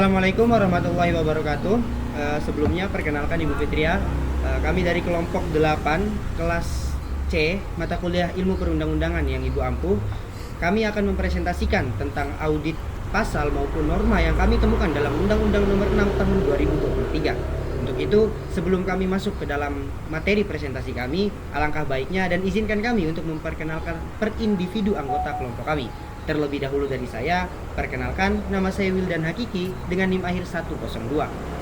Assalamualaikum warahmatullahi wabarakatuh. Sebelumnya perkenalkan Ibu Fitria. Kami dari kelompok 8 kelas C mata kuliah Ilmu Perundang-undangan yang Ibu ampuh. Kami akan mempresentasikan tentang audit pasal maupun norma yang kami temukan dalam Undang-Undang Nomor 6 Tahun 2023. Untuk itu, sebelum kami masuk ke dalam materi presentasi kami, alangkah baiknya dan izinkan kami untuk memperkenalkan per individu anggota kelompok kami. Terlebih dahulu dari saya, perkenalkan, nama saya Wildan Hakiki dengan NIM akhir 102.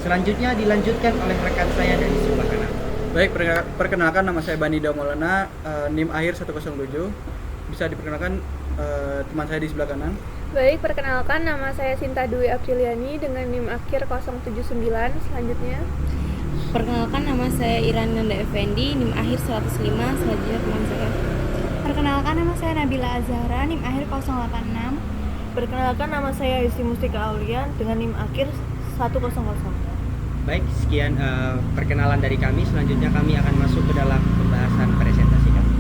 Selanjutnya dilanjutkan oleh rekan saya dari sebelah kanan. Baik, perkenalkan nama saya Bani Maulana, NIM akhir 107. Bisa diperkenalkan teman saya di sebelah kanan. Baik, perkenalkan nama saya Sinta Dwi Apriliani dengan NIM akhir 079. Selanjutnya. Perkenalkan nama saya Iran Nanda Effendi, NIM akhir 105. Selanjutnya teman saya. Perkenalkan nama saya Nabila Azhara, NIM akhir 086. Perkenalkan nama saya Yusi Mustika Aulia dengan NIM akhir 100. Baik, sekian perkenalan dari kami. Selanjutnya kami akan masuk ke dalam pembahasan presentasi kami.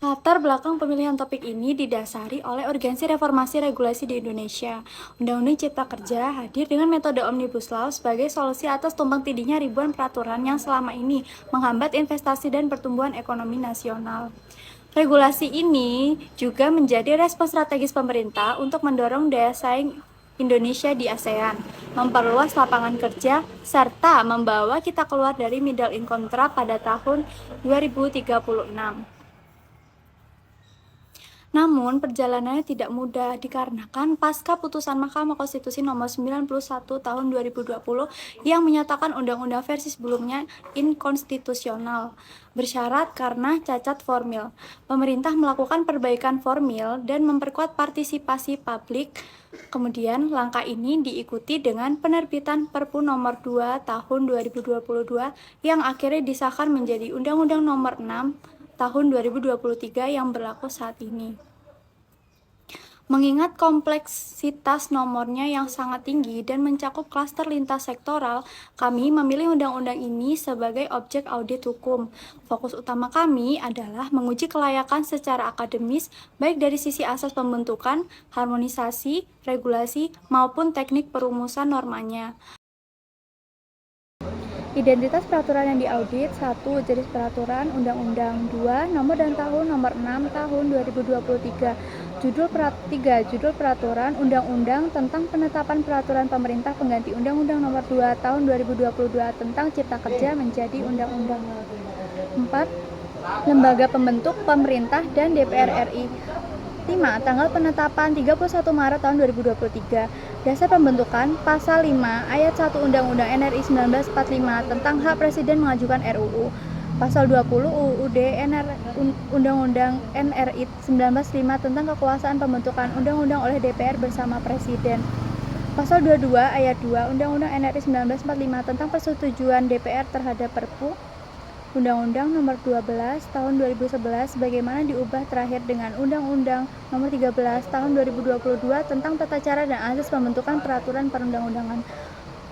Latar belakang pemilihan topik ini didasari oleh Urgensi Reformasi Regulasi di Indonesia. Undang-Undang Cipta Kerja hadir dengan metode Omnibus Law sebagai solusi atas tumpang tindihnya ribuan peraturan yang selama ini menghambat investasi dan pertumbuhan ekonomi nasional. Regulasi ini juga menjadi respons strategis pemerintah untuk mendorong daya saing Indonesia di ASEAN, memperluas lapangan kerja, serta membawa kita keluar dari middle income trap pada tahun 2036. Namun, perjalanannya tidak mudah dikarenakan pasca putusan Mahkamah Konstitusi nomor 91 tahun 2020 yang menyatakan undang-undang versi sebelumnya inkonstitusional, bersyarat karena cacat formil. Pemerintah melakukan perbaikan formil dan memperkuat partisipasi publik. Kemudian, langkah ini diikuti dengan penerbitan Perpu nomor 2 tahun 2022 yang akhirnya disahkan menjadi Undang-Undang nomor 6 tahun 2023 yang berlaku saat ini. Mengingat kompleksitas nomornya yang sangat tinggi dan mencakup klaster lintas sektoral, kami memilih undang-undang ini sebagai objek audit hukum. Fokus utama kami adalah menguji kelayakan secara akademis, baik dari sisi asas pembentukan, harmonisasi, regulasi, maupun teknik perumusan normanya. Identitas peraturan yang diaudit: 1. Jenis peraturan undang-undang. 2. Nomor dan tahun nomor 6 tahun 2023. Judul peraturan undang-undang tentang penetapan peraturan pemerintah pengganti Undang-Undang nomor 2 tahun 2022 tentang Cipta Kerja menjadi undang-undang. 4. Lembaga pembentuk pemerintah dan DPR RI. 5. Tanggal penetapan 31 Maret tahun 2023. Dasar pembentukan pasal 5 ayat 1 Undang-Undang NRI 1945 tentang hak presiden mengajukan RUU. Pasal 20 UUD Undang-Undang NRI 1905 tentang kekuasaan pembentukan undang-undang oleh DPR bersama presiden. Pasal 22 ayat 2 Undang-Undang NRI 1945 tentang persetujuan DPR terhadap Perpu Undang-Undang nomor 12 tahun 2011 sebagaimana diubah terakhir dengan Undang-Undang nomor 13 tahun 2022 tentang tata cara dan asas pembentukan peraturan perundang-undangan.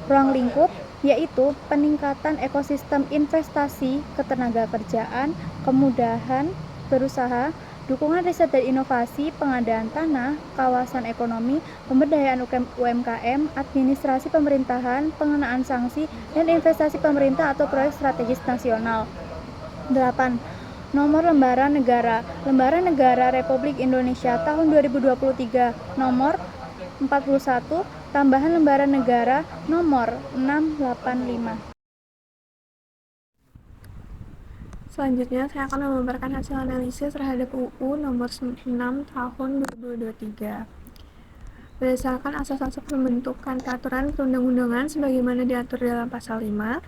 Ruang lingkup yaitu peningkatan ekosistem investasi, ketenagakerjaan, kemudahan berusaha, dukungan riset dan inovasi, pengadaan tanah, kawasan ekonomi, pemberdayaan UMKM, administrasi pemerintahan, pengenaan sanksi, dan investasi pemerintah atau proyek strategis nasional. 8. Nomor lembaran negara. Lembaran Negara Republik Indonesia tahun 2023 nomor 41, tambahan lembaran negara nomor 685. Selanjutnya, saya akan memaparkan hasil analisis terhadap UU nomor 6 tahun 2023. Berdasarkan asas-asas pembentukan peraturan perundang-undangan sebagaimana diatur dalam pasal 5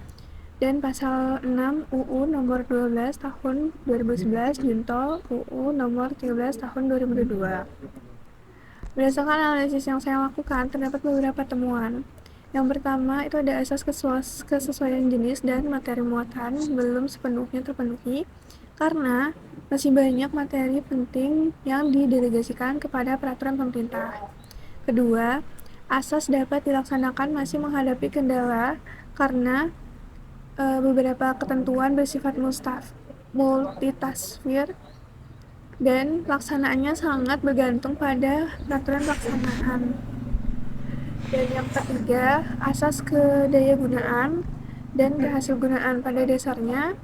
dan pasal 6 UU nomor 12 tahun 2011 junto UU nomor 13 tahun 2022. Berdasarkan analisis yang saya lakukan, terdapat beberapa temuan. Yang pertama, itu ada asas kesesuaian jenis dan materi muatan belum sepenuhnya terpenuhi karena masih banyak materi penting yang didelegasikan kepada peraturan pemerintah. Kedua, asas dapat dilaksanakan masih menghadapi kendala karena beberapa ketentuan bersifat multitafsir dan pelaksanaannya sangat bergantung pada peraturan pelaksanaan. Dan yang ketiga, asas kedayagunaan dan kehasilgunaan pada dasarnya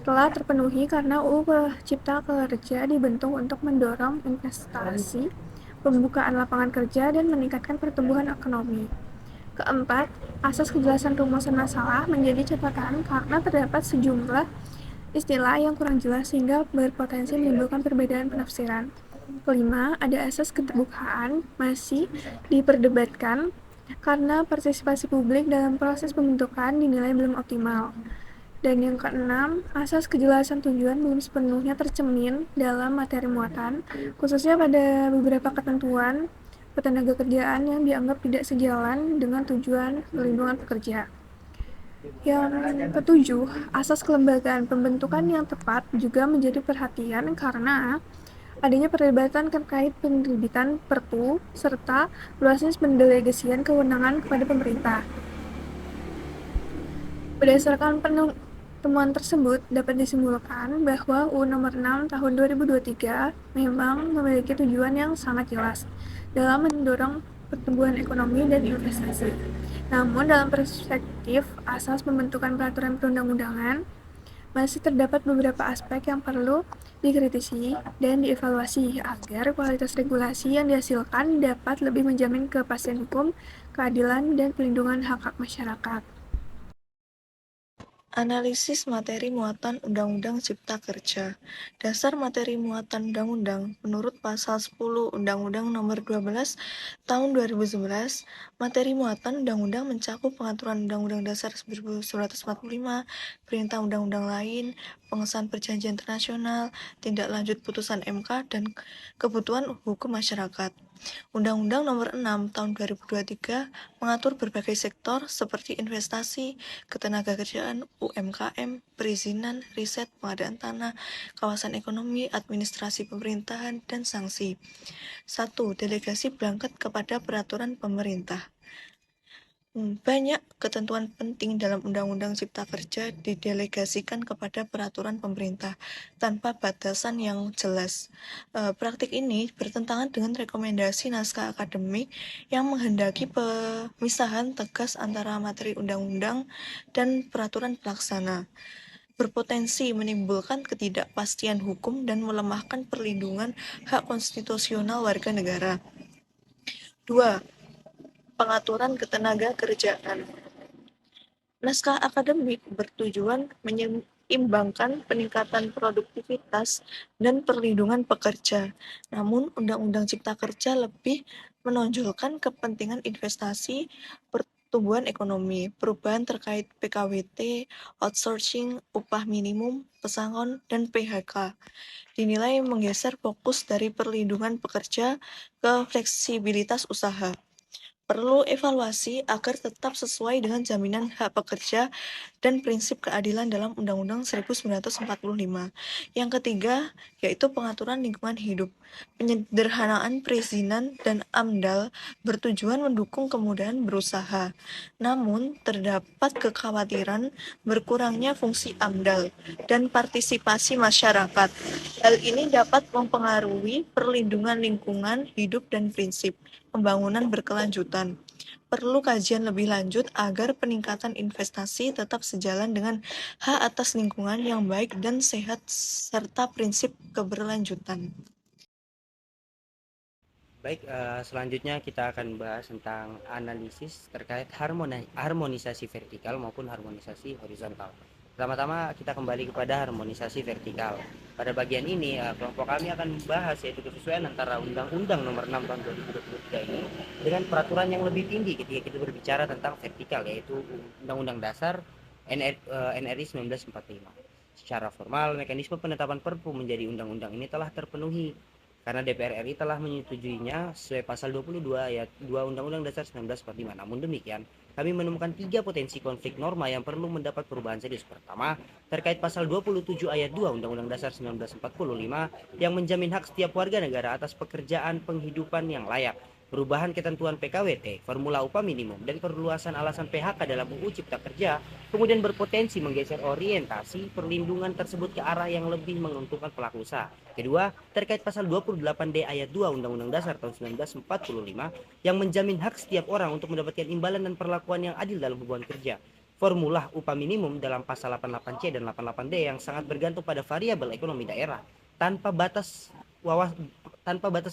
telah terpenuhi karena UU Cipta Kerja dibentuk untuk mendorong investasi, pembukaan lapangan kerja, dan meningkatkan pertumbuhan ekonomi. Keempat, asas kejelasan rumusan masalah menjadi catatan karena terdapat sejumlah istilah yang kurang jelas sehingga berpotensi menimbulkan perbedaan penafsiran. Kelima, ada asas keterbukaan masih diperdebatkan karena partisipasi publik dalam proses pembentukan dinilai belum optimal. Dan yang keenam, asas kejelasan tujuan belum sepenuhnya tercermin dalam materi muatan, khususnya pada beberapa ketentuan ketenagakerjaan yang dianggap tidak sejalan dengan tujuan perlindungan pekerja. Yang ketujuh, asas kelembagaan pembentukan yang tepat juga menjadi perhatian karena adanya perdebatan terkait penerbitan Perpu serta luasnya pendelegasian kewenangan kepada pemerintah. Berdasarkan temuan tersebut dapat disimpulkan bahwa UU Nomor 6 Tahun 2023 memang memiliki tujuan yang sangat jelas dalam mendorong pertumbuhan ekonomi dan investasi. Namun dalam perspektif asas pembentukan peraturan perundang-undangan, masih terdapat beberapa aspek yang perlu dikritisi dan dievaluasi agar kualitas regulasi yang dihasilkan dapat lebih menjamin kepastian hukum, keadilan, dan pelindungan hak-hak masyarakat. Analisis materi muatan Undang-Undang Cipta Kerja. Dasar materi muatan undang-undang menurut pasal 10 Undang-Undang Nomor 12 Tahun 2011, materi muatan undang-undang mencakup pengaturan Undang-Undang Dasar 1945, perintah undang-undang lain, pengesahan perjanjian internasional, tindak lanjut putusan MK, dan kebutuhan hukum masyarakat. Undang-Undang Nomor 6 Tahun 2023 mengatur berbagai sektor seperti investasi, ketenagakerjaan, UMKM, perizinan, riset, pengadaan tanah, kawasan ekonomi, administrasi pemerintahan, dan sanksi. 1. Delegasi berangkat kepada peraturan pemerintah. Banyak ketentuan penting dalam Undang-Undang Cipta Kerja didelegasikan kepada peraturan pemerintah tanpa batasan yang jelas. Praktik ini bertentangan dengan rekomendasi naskah akademik yang menghendaki pemisahan tegas antara materi undang-undang dan peraturan pelaksana, berpotensi menimbulkan ketidakpastian hukum dan melemahkan perlindungan hak konstitusional warga negara. 2. Pengaturan ketenagakerjaan. Naskah akademik bertujuan menyeimbangkan peningkatan produktivitas dan perlindungan pekerja. Namun, Undang-Undang Cipta Kerja lebih menonjolkan kepentingan investasi, pertumbuhan ekonomi, perubahan terkait PKWT, outsourcing, upah minimum, pesangon, dan PHK. Dinilai menggeser fokus dari perlindungan pekerja ke fleksibilitas usaha. Perlu evaluasi agar tetap sesuai dengan jaminan hak pekerja dan prinsip keadilan dalam Undang-Undang 1945. Yang ketiga, yaitu pengaturan lingkungan hidup. Penyederhanaan perizinan dan AMDAL bertujuan mendukung kemudahan berusaha. Namun, terdapat kekhawatiran berkurangnya fungsi AMDAL dan partisipasi masyarakat. Hal ini dapat mempengaruhi perlindungan lingkungan hidup dan prinsip pembangunan berkelanjutan. Perlu kajian lebih lanjut agar peningkatan investasi tetap sejalan dengan hak atas lingkungan yang baik dan sehat serta prinsip keberlanjutan. Baik, selanjutnya kita akan bahas tentang analisis terkait harmonisasi vertikal maupun harmonisasi horizontal. Pertama-tama kita kembali kepada harmonisasi vertikal. Pada bagian ini kelompok kami akan membahas yaitu kesesuaian antara Undang-Undang Nomor 6 Tahun 2023 ini dengan peraturan yang lebih tinggi ketika kita berbicara tentang vertikal, yaitu Undang-Undang Dasar NRI 1945. Secara formal, mekanisme penetapan Perpu menjadi undang-undang ini telah terpenuhi karena DPR RI telah menyetujuinya sesuai pasal 22 ayat 2 Undang-Undang Dasar 1945. Namun demikian, kami menemukan 3 potensi konflik norma yang perlu mendapat perubahan serius. Pertama, terkait pasal 27 ayat 2 Undang-Undang Dasar 1945 yang menjamin hak setiap warga negara atas pekerjaan penghidupan yang layak. perubahan ketentuan PKWT, formula upah minimum, dan perluasan alasan PHK dalam UU Cipta Kerja kemudian berpotensi menggeser orientasi perlindungan tersebut ke arah yang lebih menguntungkan pelaku usaha. Kedua, terkait pasal 28D ayat 2 Undang-Undang Dasar tahun 1945 yang menjamin hak setiap orang untuk mendapatkan imbalan dan perlakuan yang adil dalam hubungan kerja. Formula upah minimum dalam pasal 88C dan 88D yang sangat bergantung pada variabel ekonomi daerah tanpa batas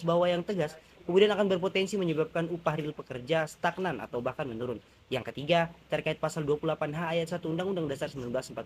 bawah yang tegas kemudian akan berpotensi menyebabkan upah real pekerja stagnan atau bahkan menurun. Yang ketiga, terkait pasal 28H ayat 1 Undang-Undang Dasar 1945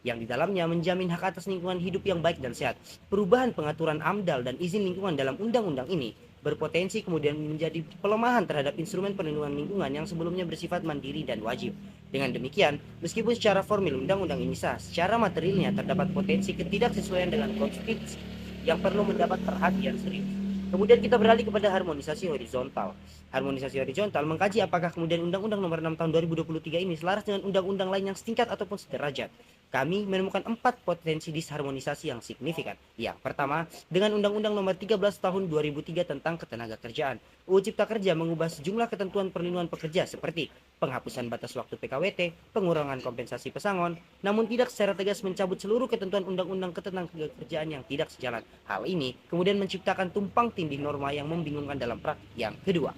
yang di dalamnya menjamin hak atas lingkungan hidup yang baik dan sehat. Perubahan pengaturan AMDAL dan izin lingkungan dalam undang-undang ini berpotensi kemudian menjadi pelemahan terhadap instrumen perlindungan lingkungan yang sebelumnya bersifat mandiri dan wajib. Dengan demikian, meskipun secara formil undang-undang ini sah, secara materialnya terdapat potensi ketidaksesuaian dengan konstitusi yang perlu mendapat perhatian serius. Kemudian kita beralih kepada harmonisasi horizontal. Harmonisasi horizontal mengkaji apakah kemudian Undang-Undang Nomor 6 Tahun 2023 ini selaras dengan undang-undang lain yang setingkat ataupun sederajat. Kami menemukan 4 potensi disharmonisasi yang signifikan. Yang pertama, dengan Undang-Undang Nomor 13 Tahun 2003 tentang Ketenagakerjaan. UU Cipta Kerja mengubah sejumlah ketentuan perlindungan pekerja seperti penghapusan batas waktu PKWT, pengurangan kompensasi pesangon, namun tidak secara tegas mencabut seluruh ketentuan Undang-Undang Ketenagakerjaan yang tidak sejalan. Hal ini kemudian menciptakan tumpang tindih norma yang membingungkan dalam praktik. Yang kedua,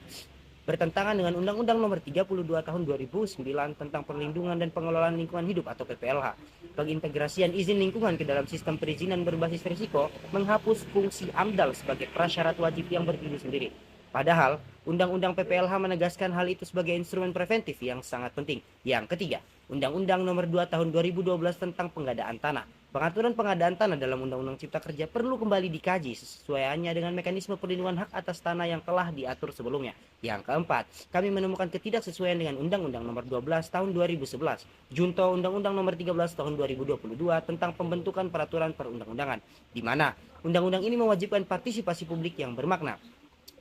bertentangan dengan Undang-Undang Nomor 32 Tahun 2009 tentang Perlindungan dan Pengelolaan Lingkungan Hidup atau PPLH. Pengintegrasian izin lingkungan ke dalam sistem perizinan berbasis risiko menghapus fungsi AMDAL sebagai prasyarat wajib yang berdiri sendiri. Padahal, Undang-Undang PPLH menegaskan hal itu sebagai instrumen preventif yang sangat penting. Yang ketiga, Undang-Undang Nomor 2 Tahun 2012 tentang Pengadaan Tanah. Pengaturan pengadaan tanah dalam Undang-Undang Cipta Kerja perlu kembali dikaji sesuaiannya dengan mekanisme perlindungan hak atas tanah yang telah diatur sebelumnya. Yang keempat, kami menemukan ketidaksesuaian dengan Undang-Undang Nomor 12 Tahun 2011, Junto Undang-Undang Nomor 13 Tahun 2022 tentang pembentukan peraturan perundang-undangan, di mana undang-undang ini mewajibkan partisipasi publik yang bermakna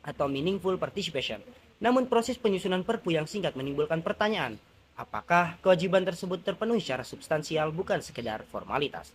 atau meaningful participation. Namun proses penyusunan Perpu yang singkat menimbulkan pertanyaan, apakah kewajiban tersebut terpenuhi secara substansial bukan sekedar formalitas?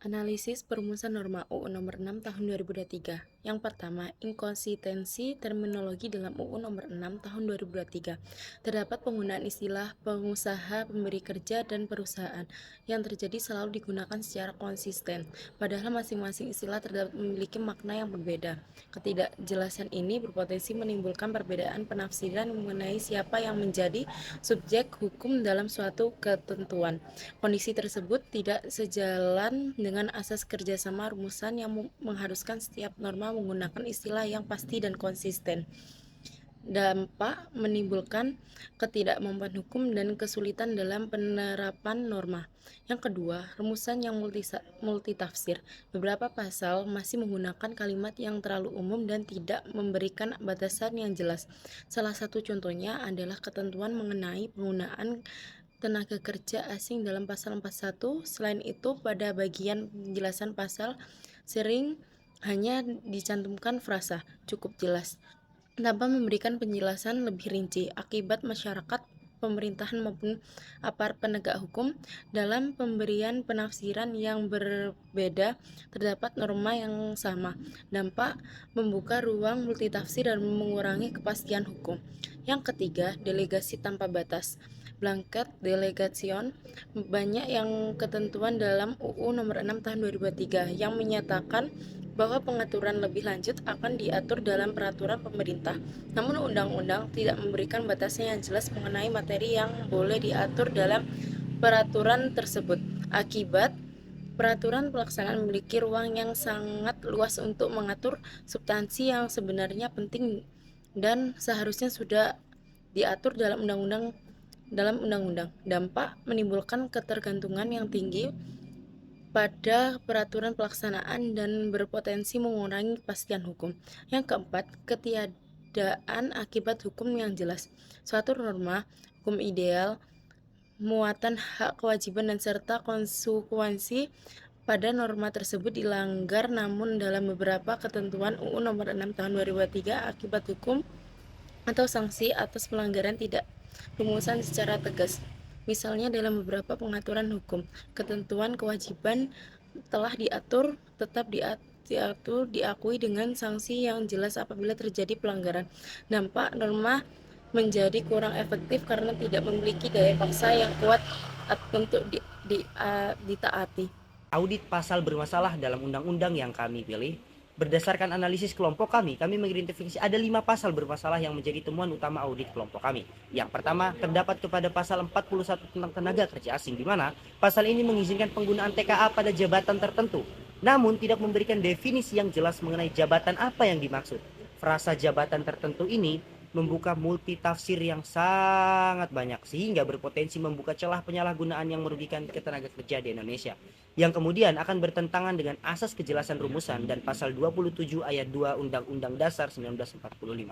Analisis perumusan norma UU Nomor 6 Tahun 2023. Yang pertama, inkonsistensi terminologi dalam UU Nomor 6 Tahun 2023. Terdapat penggunaan istilah pengusaha, pemberi kerja, dan perusahaan yang terjadi selalu digunakan secara konsisten, padahal masing-masing istilah terdapat memiliki makna yang berbeda. Ketidakjelasan ini berpotensi menimbulkan perbedaan penafsiran mengenai siapa yang menjadi subjek hukum dalam suatu ketentuan. Kondisi tersebut tidak sejalan dengan asas kerjasama rumusan yang mengharuskan setiap norma menggunakan istilah yang pasti dan konsisten. Dampak menimbulkan ketidakmampuan hukum dan kesulitan dalam penerapan norma. Yang kedua, rumusan yang multitafsir. Beberapa pasal masih menggunakan kalimat yang terlalu umum dan tidak memberikan batasan yang jelas. Salah satu contohnya adalah ketentuan mengenai penggunaan tenaga kerja asing dalam pasal 41. Selain itu, pada bagian penjelasan pasal sering hanya dicantumkan frasa cukup jelas tanpa memberikan penjelasan lebih rinci. Akibat masyarakat, pemerintahan maupun aparat penegak hukum dalam pemberian penafsiran yang berbeda terdapat norma yang sama. Dampak membuka ruang multitafsir dan mengurangi kepastian hukum. Yang ketiga, delegasi tanpa batas. Blanket delegation. Banyak yang ketentuan dalam UU Nomor 6 Tahun 2023 yang menyatakan bahwa pengaturan lebih lanjut akan diatur dalam peraturan pemerintah. Namun undang-undang tidak memberikan batasan yang jelas mengenai materi yang boleh diatur dalam peraturan tersebut. Akibat peraturan pelaksanaan memiliki ruang yang sangat luas untuk mengatur substansi yang sebenarnya penting dan seharusnya sudah diatur dalam undang-undang. Dampak menimbulkan ketergantungan yang tinggi pada peraturan pelaksanaan dan berpotensi mengurangi kepastian hukum. Yang keempat, ketiadaan akibat hukum yang jelas. Suatu norma hukum ideal, muatan hak, kewajiban, dan serta konsekuensi pada norma tersebut dilanggar, namun dalam beberapa ketentuan UU Nomor 6 Tahun 2023 akibat hukum atau sanksi atas pelanggaran tidak rumusan secara tegas. Misalnya dalam beberapa pengaturan hukum, ketentuan kewajiban telah diatur tetap diakui dengan sanksi yang jelas apabila terjadi pelanggaran. Dampak norma menjadi kurang efektif karena tidak memiliki daya paksa yang kuat untuk ditaati. Audit pasal bermasalah dalam undang-undang yang kami pilih. Berdasarkan analisis kelompok kami mengidentifikasi ada 5 pasal bermasalah yang menjadi temuan utama audit kelompok kami. Yang pertama, terdapat kepada pasal 41 tentang tenaga kerja asing, di mana pasal ini mengizinkan penggunaan TKA pada jabatan tertentu, namun tidak memberikan definisi yang jelas mengenai jabatan apa yang dimaksud. Frasa jabatan tertentu ini membuka multitafsir yang sangat banyak sehingga berpotensi membuka celah penyalahgunaan yang merugikan ketenaga kerja di Indonesia, yang kemudian akan bertentangan dengan asas kejelasan rumusan dan pasal 27 ayat 2 Undang-Undang Dasar 1945.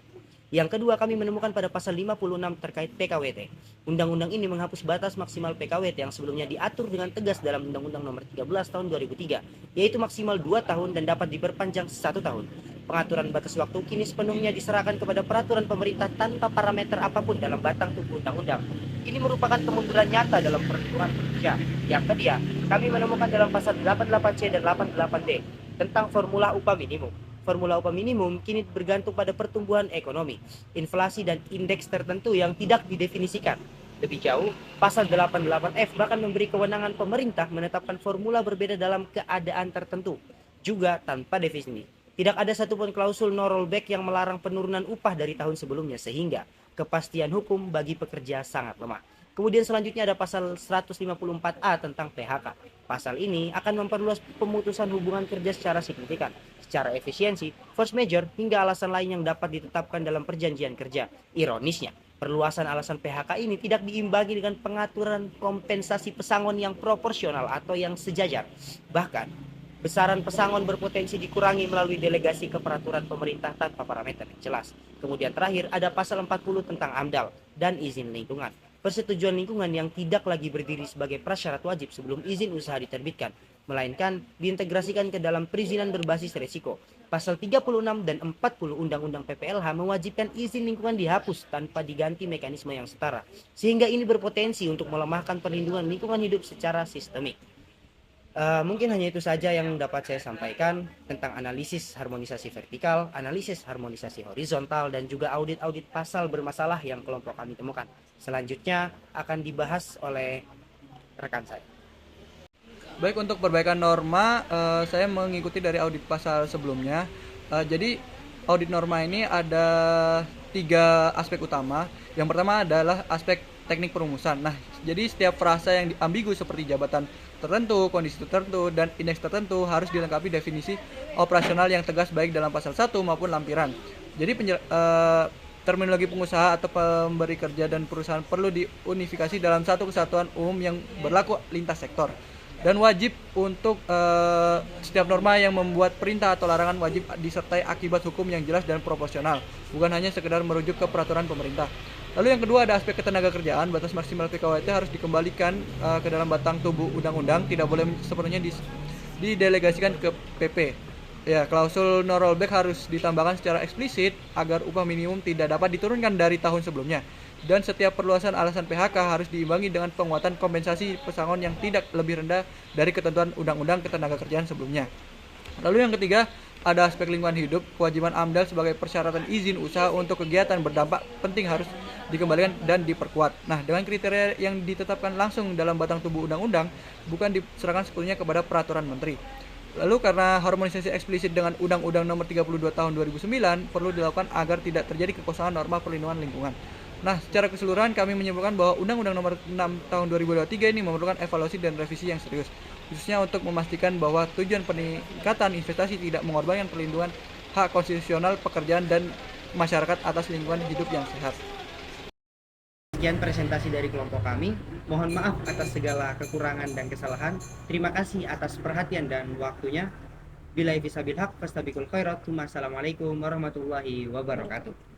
Yang kedua, kami menemukan pada pasal 56 terkait PKWT. Undang-undang ini menghapus batas maksimal PKWT yang sebelumnya diatur dengan tegas dalam Undang-Undang Nomor 13 Tahun 2003, yaitu maksimal 2 tahun dan dapat diperpanjang 1 tahun. Pengaturan batas waktu kini sepenuhnya diserahkan kepada peraturan pemerintah tanpa parameter apapun dalam batang tubuh undang-undang. Ini merupakan kemunduran nyata dalam perlindungan pekerja. Yang kedua, kami menemukan dalam pasal 88C dan 88D tentang formula upah minimum. Formula upah minimum kini bergantung pada pertumbuhan ekonomi, inflasi, dan indeks tertentu yang tidak didefinisikan. Lebih jauh, pasal 88F bahkan memberi kewenangan pemerintah menetapkan formula berbeda dalam keadaan tertentu, juga tanpa definisi. Tidak ada satupun klausul no rollback yang melarang penurunan upah dari tahun sebelumnya, sehingga kepastian hukum bagi pekerja sangat lemah. Kemudian selanjutnya ada pasal 154A tentang PHK. Pasal ini akan memperluas pemutusan hubungan kerja secara signifikan, secara efisiensi, force majeure, hingga alasan lain yang dapat ditetapkan dalam perjanjian kerja. Ironisnya, perluasan alasan PHK ini tidak diimbangi dengan pengaturan kompensasi pesangon yang proporsional atau yang sejajar. Bahkan, besaran pesangon berpotensi dikurangi melalui delegasi ke peraturan pemerintah tanpa parameter yang jelas. Kemudian terakhir ada pasal 40 tentang AMDAL dan izin lingkungan. Persetujuan lingkungan yang tidak lagi berdiri sebagai prasyarat wajib sebelum izin usaha diterbitkan, melainkan diintegrasikan ke dalam perizinan berbasis resiko. Pasal 36 dan 40 Undang-Undang PPLH mewajibkan izin lingkungan dihapus tanpa diganti mekanisme yang setara, sehingga ini berpotensi untuk melemahkan perlindungan lingkungan hidup secara sistemik. Mungkin hanya itu saja yang dapat saya sampaikan tentang analisis harmonisasi vertikal, analisis harmonisasi horizontal, dan juga audit-audit pasal bermasalah yang kelompok kami temukan. Selanjutnya akan dibahas oleh rekan saya. Baik, untuk perbaikan norma, saya mengikuti dari audit pasal sebelumnya. Jadi audit norma ini ada 3 aspek utama. Yang pertama adalah aspek teknik perumusan. Nah, jadi setiap frasa yang ambigu seperti jabatan tertentu, kondisi tertentu, dan indeks tertentu harus dilengkapi definisi operasional yang tegas baik dalam pasal 1 maupun lampiran. Jadi terminologi pengusaha atau pemberi kerja dan perusahaan perlu diunifikasi dalam satu kesatuan umum yang berlaku lintas sektor. Dan wajib untuk setiap norma yang membuat perintah atau larangan wajib disertai akibat hukum yang jelas dan proporsional, bukan hanya sekedar merujuk ke peraturan pemerintah. Lalu yang kedua ada aspek ketenaga kerjaan. Batas maksimal PKWT harus dikembalikan ke dalam batang tubuh undang-undang, tidak boleh sepenuhnya didelegasikan ke PP. Ya, klausul no rollback harus ditambahkan secara eksplisit agar upah minimum tidak dapat diturunkan dari tahun sebelumnya. Dan setiap perluasan alasan PHK harus diimbangi dengan penguatan kompensasi pesangon yang tidak lebih rendah dari ketentuan undang-undang ketenaga kerjaan sebelumnya. Lalu yang ketiga, ada aspek lingkungan hidup. Kewajiban AMDAL sebagai persyaratan izin usaha untuk kegiatan berdampak penting harus dikembalikan dan diperkuat. Nah, dengan kriteria yang ditetapkan langsung dalam batang tubuh undang-undang, bukan diserahkan sepenuhnya kepada peraturan menteri. Lalu karena harmonisasi eksplisit dengan Undang-Undang Nomor 32 Tahun 2009 perlu dilakukan agar tidak terjadi kekosongan norma perlindungan lingkungan. Nah, secara keseluruhan kami menyimpulkan bahwa Undang-Undang Nomor 6 Tahun 2023 ini memerlukan evaluasi dan revisi yang serius, khususnya untuk memastikan bahwa tujuan peningkatan investasi tidak mengorbankan perlindungan hak konstitusional pekerjaan dan masyarakat atas lingkungan hidup yang sehat. Sekian presentasi dari kelompok kami. Mohon maaf atas segala kekurangan dan kesalahan. Terima kasih atas perhatian dan waktunya. Billahi fisabil haq, fastabiqul khairat. Wassalamualaikum warahmatullahi wabarakatuh.